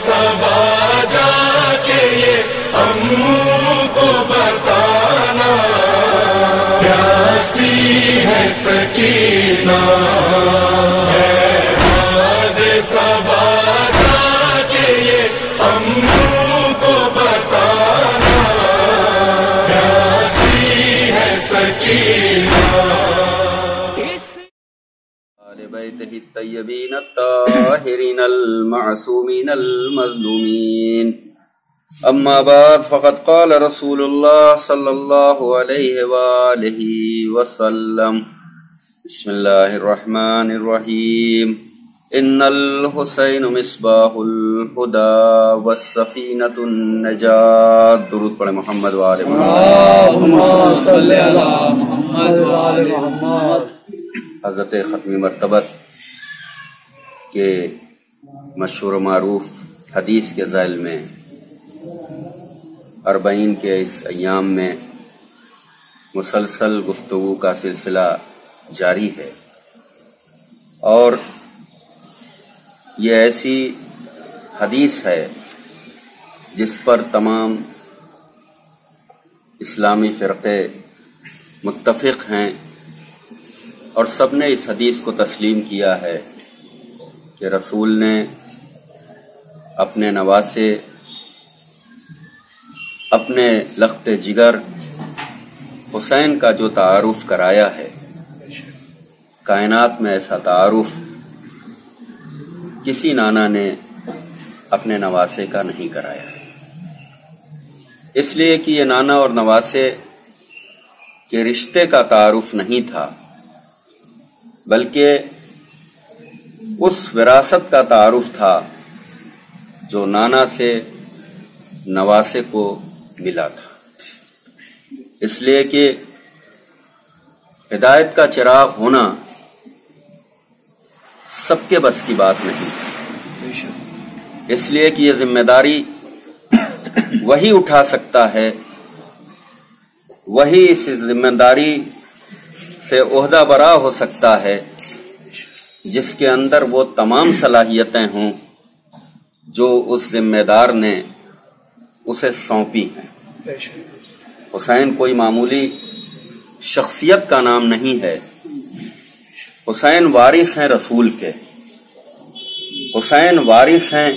صبا جا کے یہ امو کو بتانا، پیاسی ہے سکینہ صبا جا کے یہ امو کو بتانا، پیاسی ہے سکینہ۔ آل بیتہ الطیبین الطاہرین المعصومین المظلومین، اما بعد فقد قال رسول اللہ صلی اللہ علیہ وآلہ وسلم، بسم اللہ الرحمن الرحیم، ان الحسین مصباح الہدی والسفینۃ النجات۔ درود پڑھیں محمد و آل محمد۔ اللہم صلی علی محمد و آل محمد۔ حضرت ختمی مرتبت کے مشہور و معروف حدیث کے ذیل میں 40 کے اس ایام میں مسلسل گفتگو کا سلسلہ جاری ہے، اور یہ ایسی حدیث ہے جس پر تمام اسلامی فرقے متفق ہیں، اور سب نے اس حدیث کو تسلیم کیا ہے کہ رسول نے اپنے نواسے، اپنے لخت جگر حسین کا جو تعارف کرایا ہے، کائنات میں ایسا تعارف کسی نانا نے اپنے نواسے کا نہیں کرایا ہے، اس لیے کہ یہ نانا اور نواسے کے رشتے کا تعارف نہیں تھا، بلکہ اس وراثت کا تعارف تھا جو نانا سے نواسے کو ملا تھا، اس لیے کہ ہدایت کا چراغ ہونا سب کے بس کی بات نہیں، اس لیے کہ یہ ذمہ داری وہی اٹھا سکتا ہے، وہی اس ذمہ داری سے عہدہ برا ہو سکتا ہے جس کے اندر وہ تمام صلاحیتیں ہوں جو اس ذمہ دار نے اسے سونپی ہیں۔ حسین کوئی معمولی شخصیت کا نام نہیں ہے، حسین وارث ہیں رسول کے، حسین وارث ہیں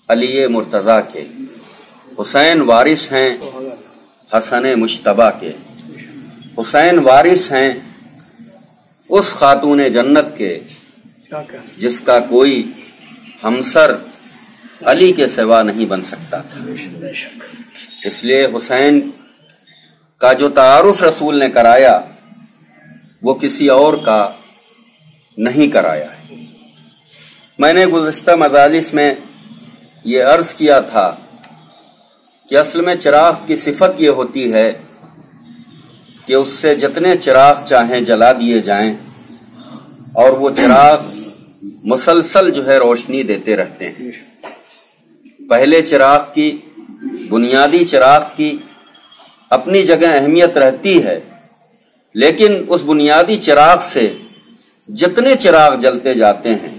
علی مرتضیٰ کے، حسین وارث ہیں حسن مجتبیٰ کے، حسین وارث ہیں اس خاتون جنت کے جس کا کوئی ہمسر علی کے سوا نہیں بن سکتا تھا۔ اس لیے حسین کا جو تعارف رسول نے کرایا وہ کسی اور کا نہیں کرایا ہے۔ میں نے گزشتہ مجالس میں یہ عرض کیا تھا کہ اصل میں چراغ کی صفت یہ ہوتی ہے کہ اس سے جتنے چراغ چاہیں جلا دیے جائیں اور وہ چراغ مسلسل جو ہے روشنی دیتے رہتے ہیں۔ پہلے چراغ کی، بنیادی چراغ کی اپنی جگہ اہمیت رہتی ہے، لیکن اس بنیادی چراغ سے جتنے چراغ جلتے جاتے ہیں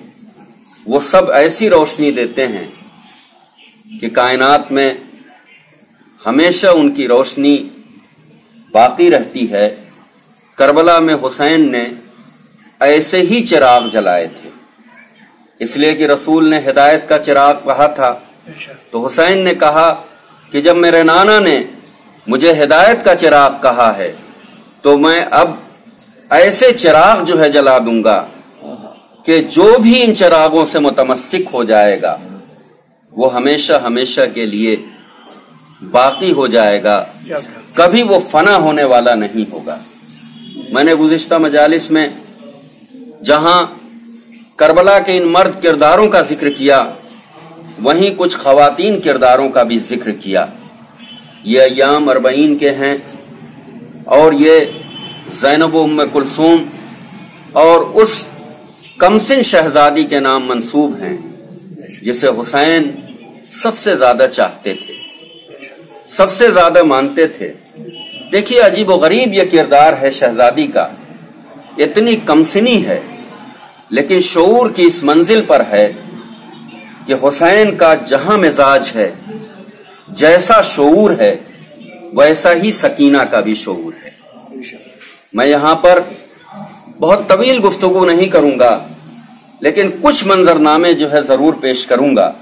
وہ سب ایسی روشنی دیتے ہیں کہ کائنات میں ہمیشہ ان کی روشنی باقی رہتی ہے۔ کربلا میں حسین نے ایسے ہی چراغ جلائے تھے، اس لیے کہ رسول نے ہدایت کا چراغ کہا تھا، تو حسین نے کہا کہ جب میرے نانا نے مجھے ہدایت کا چراغ کہا ہے تو میں اب ایسے چراغ جو ہے جلا دوں گا کہ جو بھی ان چراغوں سے متمسک ہو جائے گا وہ ہمیشہ ہمیشہ کے لیے باقی ہو جائے گا، کبھی وہ فنا ہونے والا نہیں ہوگا۔ میں نے گزشتہ مجالس میں جہاں کربلا کے ان مرد کرداروں کا ذکر کیا وہیں کچھ خواتین کرداروں کا بھی ذکر کیا۔ یہ ایام 40 کے ہیں اور یہ زینب و ام کلثوم اور اس کمسن شہزادی کے نام منسوب ہیں جسے حسین سب سے زیادہ چاہتے تھے، سب سے زیادہ مانتے تھے۔ دیکھیے عجیب و غریب یہ کردار ہے شہزادی کا، اتنی کمسنی ہے لیکن شعور کی اس منزل پر ہے कि हुसैन का जहां मिजाज है, जैसा शऊर है, वैसा ही सकीना का भी शऊर है। मैं यहां पर बहुत तवील गुफ्तगू नहीं करूंगा, लेकिन कुछ मंजरनामे जो है जरूर पेश करूंगा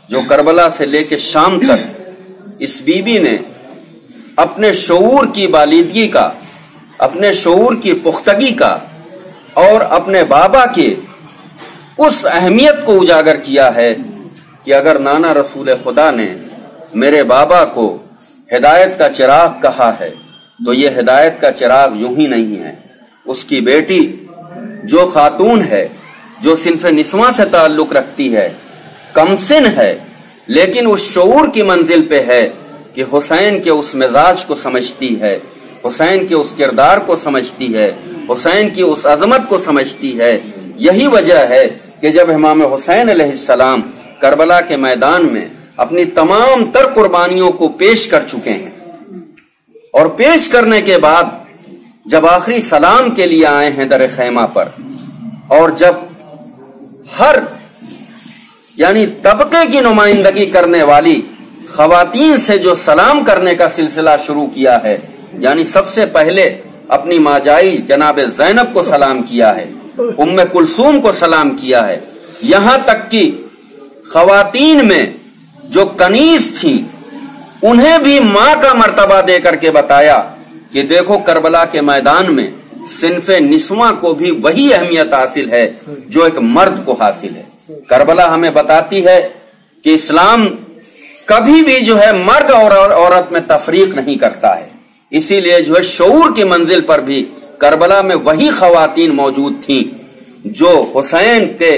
जो करबला से लेकर शाम तक इस बीबी ने अपने शऊर की बालिदगी का, अपने शऊर की पुख्तगी का और अपने बाबा के उस अहमियत को उजागर किया है कि अगर नाना रसूल खुदा ने मेरे बाबा को हिदायत का चिराग कहा है तो ये हिदायत का चिराग यूं ही नहीं है। उसकी बेटी जो खातून है, जो सिन्फ निस्वा से ताल्लुक रखती है, कमसिन है, लेकिन उस शऊर की मंजिल पे है कि हुसैन के उस मिजाज को समझती है, हुसैन के उस किरदार को समझती है, हुसैन की उस अजमत को समझती है। यही वजह है कि जब इमाम हुसैन अलैहिस्सलाम करबला के मैदान में अपनी तमाम तर कुर्बानियों को पेश कर चुके हैं और पेश करने के बाद जब आखिरी सलाम के लिए आए हैं दर खैमा पर, और जब हर यानी तबके की नुमाइंदगी करने वाली खवातीन से जो सलाम करने का सिलसिला शुरू किया है, यानी सबसे पहले अपनी माजाई जनाब ज़ैनब को सलाम किया है, उम्मे कुलसूम को सलाम किया है, यहां तक कि खवातीन में जो कनीज थी उन्हें भी मां का मर्तबा दे करके बताया कि देखो करबला के मैदान में सिन्फे निस्वा को भी वही अहमियत हासिल है जो एक मर्द को हासिल है। करबला हमें बताती है कि इस्लाम कभी भी जो है मर्द और औरत में तफरीक नहीं करता है, इसीलिए जो है शऊर की मंजिल पर भी करबला में वही खवातीन मौजूद थी जो हुसैन के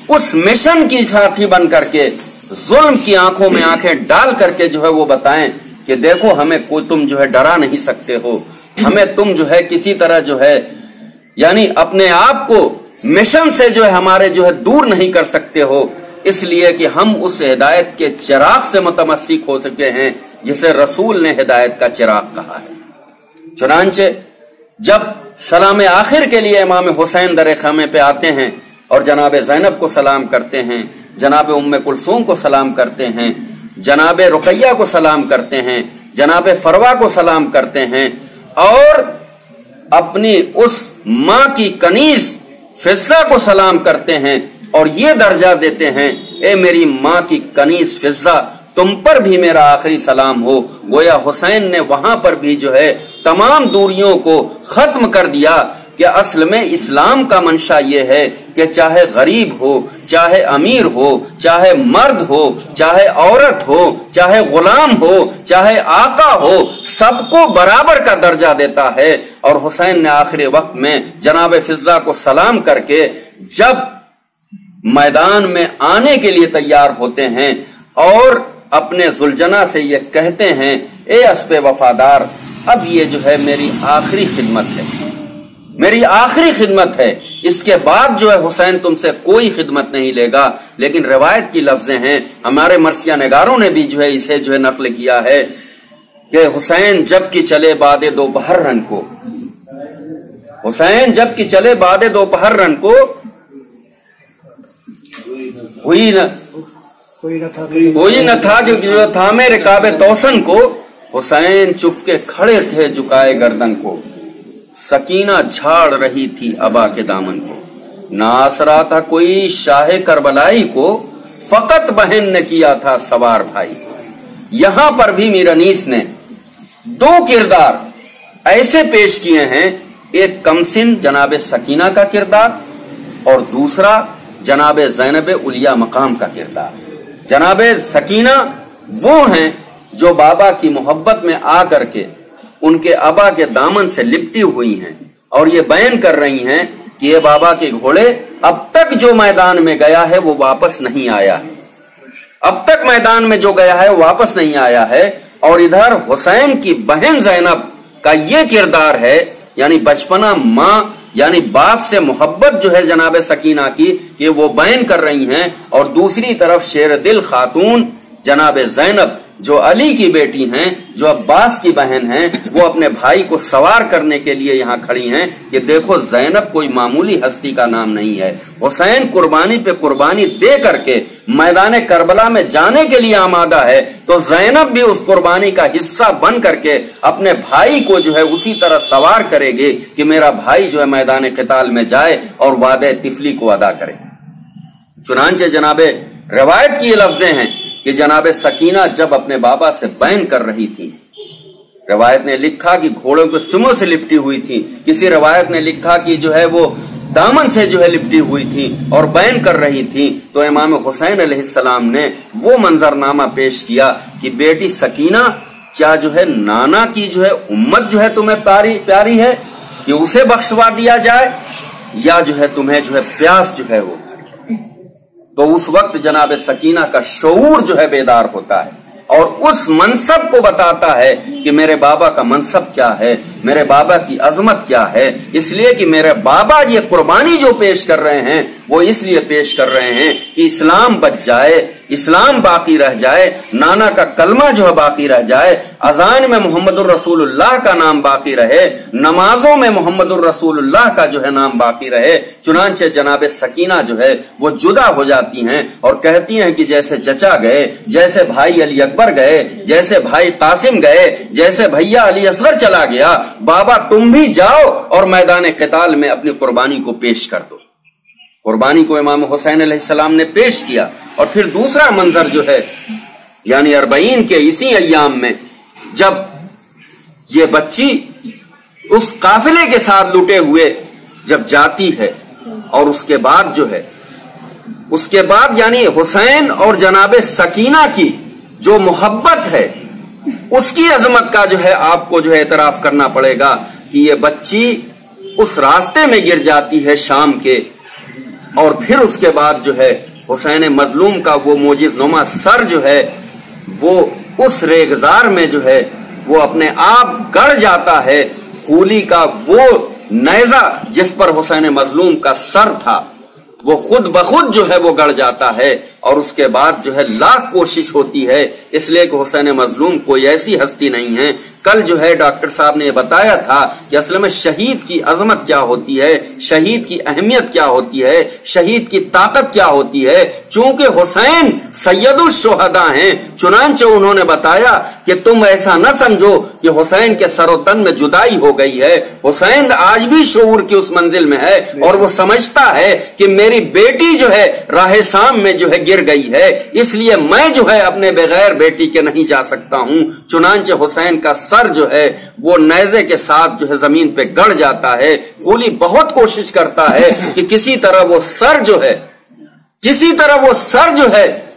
उस मिशन की साथी बन करके जुल्म की आंखों में आंखें डाल करके जो है वो बताएं कि देखो हमें कोई तुम जो है डरा नहीं सकते हो, हमें तुम जो है किसी तरह जो है यानी अपने आप को मिशन से जो है हमारे जो है दूर नहीं कर सकते हो, इसलिए कि हम उस हिदायत के चिराग से मुतमस्सिक हो सके हैं जिसे रसूल ने हिदायत का चिराग कहा है। चुनांचे जब सलाम आखिर के लिए इमाम हुसैन दर खैमे पे आते हैं और जनाब ज़ैनब को सलाम करते हैं, जनाब उम्मे कुलसूम को सलाम करते हैं, जनाब रुकैया को सलाम करते हैं, जनाब फरवा को सलाम करते हैं और अपनी उस मां की कनीज फिजा को सलाम करते हैं और ये दर्जा देते हैं, ए मेरी मां की कनीज फिजा, तुम पर भी मेरा आखिरी सलाम हो। गोया हुसैन ने वहां पर भी जो है तमाम दूरियों को खत्म कर दिया कि असल में इस्लाम का मंशा ये है कि चाहे गरीब हो, चाहे अमीर हो, चाहे मर्द हो, चाहे औरत हो, चाहे गुलाम हो, चाहे आका हो, सबको बराबर का दर्जा देता है। और हुसैन ने आखिरी वक्त में जनाब फिजा को सलाम करके जब मैदान में आने के लिए तैयार होते हैं और अपने जुलजना से ये कहते हैं, ए अस्पे वफादार, अब ये जो है मेरी आखिरी खिदमत है, मेरी आखिरी खिदमत है, इसके बाद जो है हुसैन तुमसे कोई खिदमत नहीं लेगा। लेकिन रिवायत की लफ्जें हैं, हमारे मरसिया नगारों ने भी जो है इसे जो है नकल किया है कि हुसैन जब कि चले बादे दोपहर रन को, हुसैन जब कि चले बादे दोपहर रन को, कोई न था कि जो था मेरे काबे तौसन को, हुसैन चुपके खड़े थे झुकाए गर्दन को, सकीना झाड़ रही थी अबा के दामन को, नासरा था कोई शाह करबलाई को, फकत बहन ने किया था सवार भाई। यहां पर भी मीर अनीस ने दो किरदार ऐसे पेश किए हैं, एक कमसिन जनाब सकीना का किरदार और दूसरा जनाब ज़ैनब उलिया मकाम का किरदार। जनाब सकीना वो हैं जो बाबा की मोहब्बत में आ करके उनके अबा के दामन से लिपटी हुई हैं और ये बयान कर रही हैं कि ये बाबा के घोड़े अब तक जो मैदान में गया है वो वापस नहीं आया है, अब तक मैदान में जो गया है वो वापस नहीं आया है। और इधर हुसैन की बहन ज़ैनब का ये किरदार है, यानी बचपना मां यानी बाप से मोहब्बत जो है जनाब सकीना की, कि वो बयान कर रही हैं, और दूसरी तरफ शेर दिल खातून जनाब ज़ैनब जो अली की बेटी हैं, जो अब्बास की बहन हैं, वो अपने भाई को सवार करने के लिए यहाँ खड़ी हैं कि देखो ज़ैनब कोई मामूली हस्ती का नाम नहीं है। हुसैन कुर्बानी पे कुर्बानी दे करके मैदान करबला में जाने के लिए आमादा है, तो ज़ैनब भी उस कुर्बानी का हिस्सा बन करके अपने भाई को जो है उसी तरह सवार करेगी कि मेरा भाई जो है मैदान क़िताल में जाए और वादे तिफली को अदा करे। चुनांचे जनाबे रिवायत की ये लफ्जें हैं कि जनाबे सकीना जब अपने बाबा से बैन कर रही थी, रिवायत ने लिखा कि घोड़ों के सिमों से लिपटी हुई थी, किसी रिवायत ने लिखा कि जो है वो दामन से जो है लिपटी हुई थी और बैन कर रही थी, तो इमाम हुसैन अलैहिस्सलाम ने वो मंजरनामा पेश किया कि बेटी सकीना, क्या जो है नाना की जो है उम्मत जो है तुम्हें प्यारी है कि उसे बख्शवा दिया जाए, या जो है तुम्हें जो है प्यास जो है वो। तो उस वक्त जनाब सकीना का शऊर जो है बेदार होता है और उस मनसब को बताता है कि मेरे बाबा का मनसब क्या है, मेरे बाबा की अजमत क्या है। इसलिए कि मेरे बाबा ये कुर्बानी जो पेश कर रहे हैं वो इसलिए पेश कर रहे हैं कि इस्लाम बच जाए, इस्लाम बाकी रह जाए, नाना का कलमा जो है बाकी रह जाए, अजान में मोहम्मदुर रसूलुल्लाह का नाम बाकी रहे, नमाजों में मोहम्मदुर रसूलुल्लाह का जो है नाम बाकी रहे। चुनांचे जनाब सकीना जो है वो जुदा हो जाती हैं और कहती हैं कि जैसे चचा गए, जैसे भाई अली अकबर गए, जैसे भाई कासिम गए, जैसे भैया अली असगर चला गया, बाबा तुम भी जाओ और मैदान क़िताल में अपनी कुर्बानी को पेश कर दो। कुर्बानी को इमाम हुसैन अलैहिस्सलाम ने पेश किया। और फिर दूसरा मंजर जो है यानी 40 के इसी अय्याम में जब ये बच्ची उस काफिले के साथ लुटे हुए जब जाती है और उसके बाद जो है उसके बाद यानी हुसैन और जनाबे सकीना की जो मोहब्बत है उसकी अजमत का जो है आपको जो है एतराफ करना पड़ेगा कि ये बच्ची उस रास्ते में गिर जाती है शाम के, और फिर उसके बाद जो है हुसैन मजलूम का वो मोजिज़नुमा सर जो है वो उस रेगजार में जो है वो अपने आप गड़ जाता है। खूली का वो नेज़ा जिस पर हुसैन मजलूम का सर था वो खुद बखुद जो है वो गड़ जाता है। और उसके बाद जो है लाख कोशिश होती है, इसलिए कि हुसैन मजलूम कोई ऐसी हस्ती नहीं है। कल जो है डॉक्टर साहब ने बताया था कि असल में शहीद की अजमत क्या होती है, शहीद की अहमियत क्या होती है, शहीद की ताकत क्या होती है। चूंकि हुसैन सैयदुल शुहदा हैं, चुनांचे उन्होंने बताया कि तुम ऐसा न समझो कि हुसैन के सरोतन में जुदाई हो गई है। हुसैन आज भी शऊर की उस मंजिल में है और वो समझता है कि मेरी बेटी जो है राह शाम में जो है गिर गई है, इसलिए मैं जो है अपने बगैर बेटी के नहीं जा सकता हूं। चुनांचे हुसैन का सर जो है वो नेज़े के साथ जो है जमीन पे गड़ जाता है। खूली बहुत कोशिश करता है कि किसी तरह वो सर जो है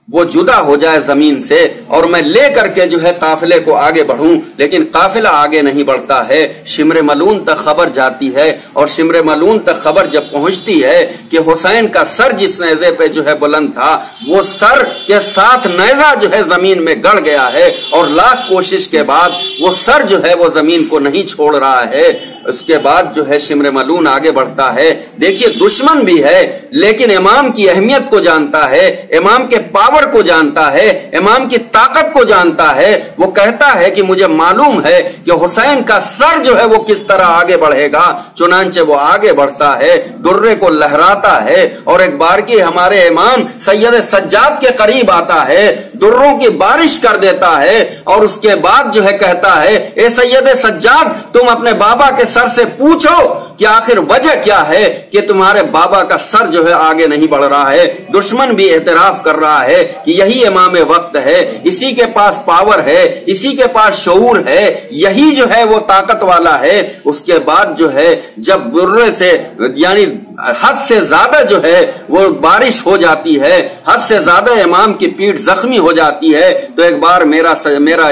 वो जुदा हो जाए जमीन से और मैं ले करके जो है काफिले को आगे बढ़ूं, लेकिन काफिला आगे नहीं बढ़ता है। शिमरे मलून तक खबर जाती है और शिमरे मलून तक खबर जब पहुंचती है कि हुसैन का सर जिस नेज़े पे जो है बुलंद था वो सर के साथ नेज़ा जो है जमीन में गड़ गया है और लाख कोशिश के बाद वो सर जो है वो जमीन को नहीं छोड़ रहा है। उसके बाद जो है शिमरे मलून आगे बढ़ता है। देखिए दुश्मन भी है लेकिन इमाम की अहमियत को जानता है, इमाम के पावर को जानता है, इमाम की ताकत को जानता है। वो कहता है कि मुझे मालूम है कि हुसैन का सर जो है वो किस तरह आगे बढ़ेगा। चुनांचे वो आगे बढ़ता है, दुर्रे को लहराता है और एक बार की हमारे इमाम सैयद सज्जाद के करीब आता है, दुर्रों की बारिश कर देता है और उसके बाद जो है कहता है, ए सैयद सज्जाद तुम अपने बाबा के सर से पूछो कि आखिर वजह क्या है कि तुम्हारे बाबा का सर जो है आगे नहीं बढ़ रहा है। दुश्मन भी एतराफ कर रहा है कि यही इमाम वक्त है, इसी के पास पावर है, इसी के पास शऊर है, यही जो है वो ताकत वाला है। उसके बाद जो है जब बुर्रे से यानी हद से ज्यादा जो है वो बारिश हो जाती है, हद से ज्यादा इमाम की पीठ जख्मी हो जाती है, तो एक बार मेरा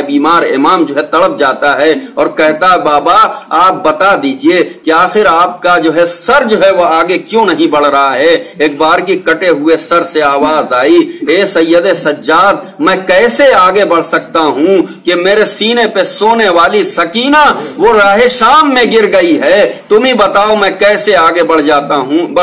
बीमार इमाम जो है तड़प जाता है और कहता है बाबा आप बता दीजिए कि आखिर आपका जो है सर जो है वो आगे क्यों नहीं बढ़ रहा है। एक बार की कटे हुए सर से आवाज आई, ए सैयद सज्जाद मैं कैसे आगे बढ़ सकता हूं कि मेरे सीने पे सोने वाली सकीना वो राह शाम में गिर गई है, तुम ही बताओ मैं कैसे आगे बढ़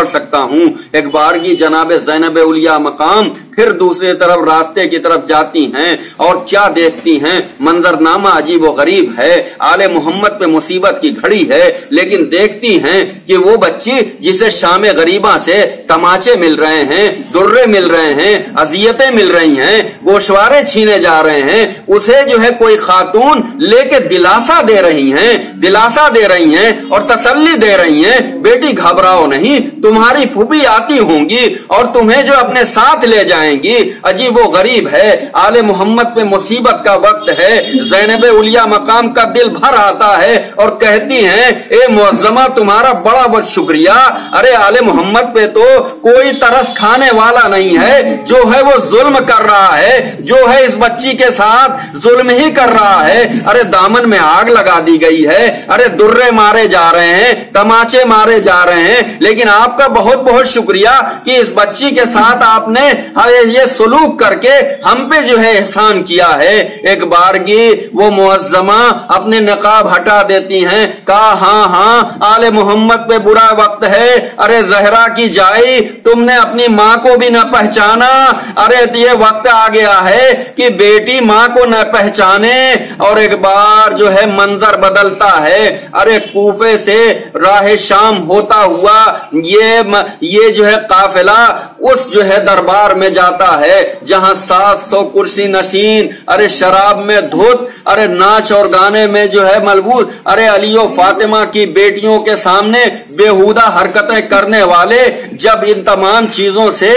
सकता हूं। एक बार की जनाब ज़ैनब उलिया मकाम फिर दूसरी तरफ रास्ते की तरफ जाती हैं और क्या देखती हैं, मंजरनामा अजीब व गरीब है। आले मोहम्मद पे मुसीबत की घड़ी है, लेकिन देखती हैं कि वो बच्ची जिसे शाम गरीबा से तमाचे मिल रहे हैं, दुर्रे मिल रहे हैं, अजियतें मिल रही हैं, गोशवारे छीने जा रहे हैं, उसे जो है कोई खातून लेके दिलासा दे रही हैं और तसल्ली दे रही हैं, बेटी घबराओ नहीं, तुम्हारी फूफी आती होंगी और तुम्हें जो अपने साथ ले जाएंगी। अजीबो गरीब है, आले मोहम्मद पे मुसीबत का वक्त है। ज़ैनब उलिया मकाम का दिल भर आता है और कहती हैं, ए मुअज़्ज़मा तुम्हारा बड़ा बहुत शुक्रिया। अरे आले मोहम्मद पे तो कोई तरस खाने वाला नहीं है, जो है वो जुल्म कर रहा है, जो है इस बच्ची के साथ जुल्म ही कर रहा है। अरे दामन में आग लगा दी गई है, अरे दुर्रे मारे जा रहे हैं, तमाचे मारे जा रहे हैं, लेकिन आपका बहुत बहुत शुक्रिया कि इस बच्ची के साथ आपने ये सुलूक करके हम पे जो है एहसान किया है। एक बारगी वो मुअज़्ज़मा अपने नकाब हटा देती हैं, कहा हाँ आले मोहम्मद पे बुरा वक्त है। अरे जहरा की जाई, तुमने अपनी माँ को भी न पहचाना। अरे ये वक्त आ गया है कि बेटी माँ को न पहचाने। और एक बार जो है मंजर बदलता है। अरे कूफे से राह शाम होता हुआ ये जो है काफिला उस जो है दरबार में जाता है जहां 700 कुर्सी नशीन, अरे शराब में धुत, अरे नाच और गाने में जो है मलबूस, अरे अली और फातिमा की बेटियों के सामने बेहुदा हरकतें करने वाले जब इन तमाम चीजों से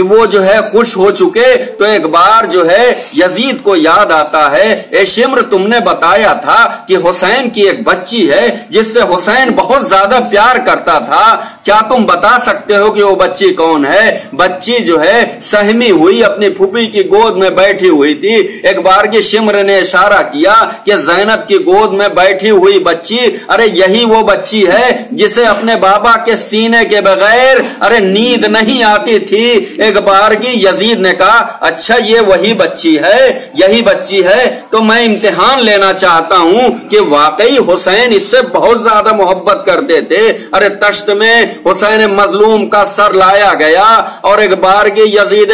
वो जो है खुश हो चुके, तो एक बार जो है यजीद को याद आता है, ए शिम्र तुमने बताया था कि हुसैन की एक बच्ची है जिससे हुसैन बहुत ज्यादा प्यार करता था, क्या तुम बता सकते हो कि वो बच्ची कौन है? बच्ची जो है सहमी हुई अपनी फूफी की गोद में बैठी हुई थी। एक बार की शिम्र ने इशारा किया कि ज़ैनब की गोद में बैठी हुई बच्ची, अरे यही वो बच्ची है जिसे अपने बाबा के सीने के बगैर अरे नींद नहीं आती थी। एक बार की यजीद ने कहा, अच्छा ये वही बच्ची है, यही बच्ची है, तो मैं इम्तिहान लेना चाहता हूं कि वाकई हुसैन इससे बहुत ज्यादा मोहब्बत करते थे। अरे तश्त में हुसैन मजलूम का सर लाया गया और एक बार की यजीद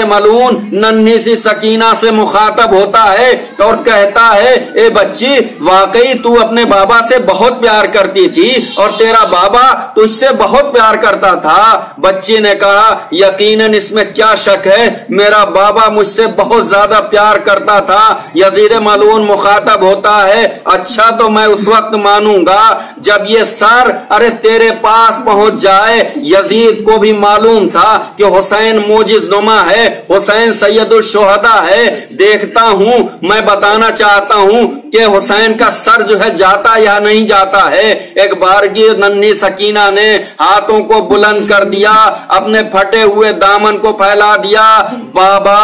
मलून नन्ही सी सकीना से मुखातब होता है और कहता है, ए बच्ची वाकई तू अपने बाबा से बहुत प्यार करती थी और तेरा बाबा तुझसे बहुत प्यार करता था। बच्ची ने कहा, यकीनन इसमें क्या शक है, मेरा बाबा मुझसे बहुत ज्यादा प्यार करता था। यजीद मलून मुखातब होता है, अच्छा तो मैं उस वक्त मानूंगा जब ये सर अरे तेरे पास पहुंच जाए। यजीद को भी मालूम था कि हुसैन मोजिज नुमा है, हुसैन सैयदुल शुहदा है। देखता हूं, मैं बताना चाहता हूं कि हुसैन का सर जो है जाता या नहीं जाता है। एक बार की नन्ही सकीना ने हाथों को बुलंद कर दिया, अपने फटे हुए दामन को फैला दिया। बाबा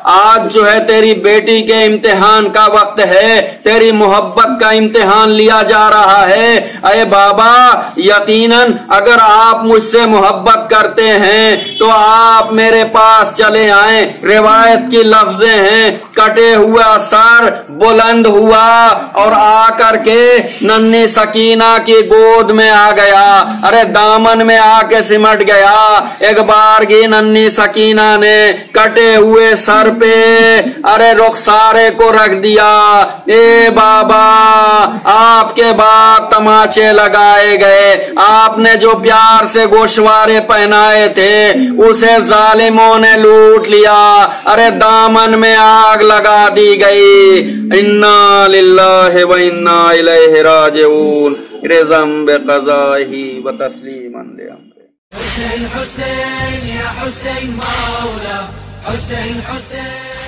आज जो है तेरी बेटी के इम्तिहान का वक्त है, तेरी मोहब्बत का इम्तिहान लिया जा रहा है। अरे बाबा यकीनन अगर आप मुझसे मोहब्बत करते हैं तो आप मेरे पास चले आए। रिवायत की लफ्जें हैं, कटे हुआ सर बुलंद हुआ और आकर के नन्ही सकीना की गोद में आ गया, अरे दामन में आके सिमट गया। एक बार की नन्ही सकीना ने कटे हुए सर पे अरे रुखसारे को रख दिया। ए बाबा आपके बाद तमाचे लगाए गए, आपने जो प्यार से गोशवारे पहनाए थे उसे जालिमों ने लूट लिया, अरे दामन में आग लगा दी गई। इन्ना लिल्लाहि व इन्ना इलैहि राजिऊन। रिज़म बिक़ज़ाइही व तस्लीमन लिअम्रिही। हुसैन हुसैन या हुसैन मौला, हुसैन हुसैन